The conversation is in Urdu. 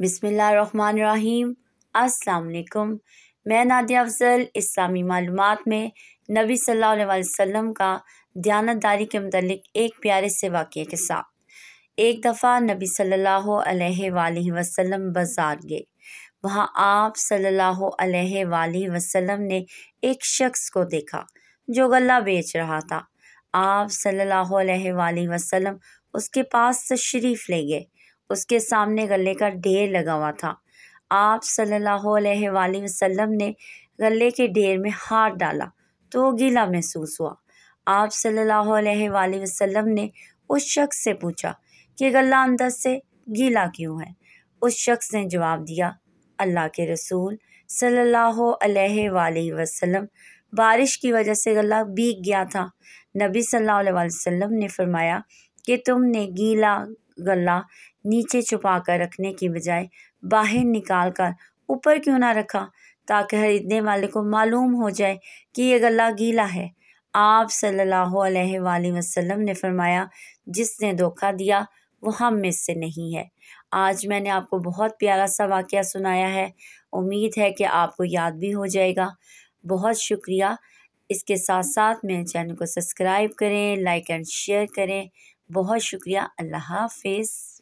بسم اللہ الرحمن الرحیم۔ السلام علیکم، میں نادیہ افضل اسلامی معلومات میں نبی صلی اللہ علیہ وسلم کا دیانتداری کے متعلق ایک پیارے سے واقعے کے ساتھ۔ ایک دفعہ نبی صلی اللہ علیہ وآلہ وسلم بازار گئے۔ وہاں آپ صلی اللہ علیہ وآلہ وسلم نے ایک شخص کو دیکھا جو غلہ بیچ رہا تھا۔ آپ صلی اللہ علیہ وآلہ وسلم اس کے پاس تشریف لے گئے۔ اس کے سامنے غلے کا ڈھیر لگا ہوا تھا۔ آپ صلی اللہ علیہ وآلہ وسلم نے غلے کے ڈھیر میں ہاتھ ڈالا تو گیلا محسوس ہوا۔ آپ صلی اللہ علیہ وآلہ وسلم نے اس شخص سے پوچھا کہ غلہ اندر سے گیلا کیوں ہے؟ اس شخص نے جواب دیا، اللہ کے رسول صلی اللہ علیہ وآلہ وسلم، بارش کی وجہ سے غلہ بھیگ گیا تھا۔ نبی صلی اللہ علیہ وآلہ وسلم نے فرمایا کہ تم نے گیلا غلہ نیچے چھپا کر رکھنے کی بجائے باہر نکال کر اوپر کیوں نہ رکھا تاکہ خریدنے والے کو معلوم ہو جائے کہ یہ غلہ گیلا ہے۔ آپ صلی اللہ علیہ وآلہ وسلم نے فرمایا، جس نے دھوکہ دیا وہ ہم میں سے نہیں ہے۔ آج میں نے آپ کو بہت پیارا سا واقعہ سنایا ہے، امید ہے کہ آپ کو یاد بھی ہو جائے گا۔ بہت شکریہ۔ اس کے ساتھ ساتھ میرے چینل کو سبسکرائب کریں، لائک اینڈ شیئر کریں۔ بہت شکریہ۔ اللہ حافظ۔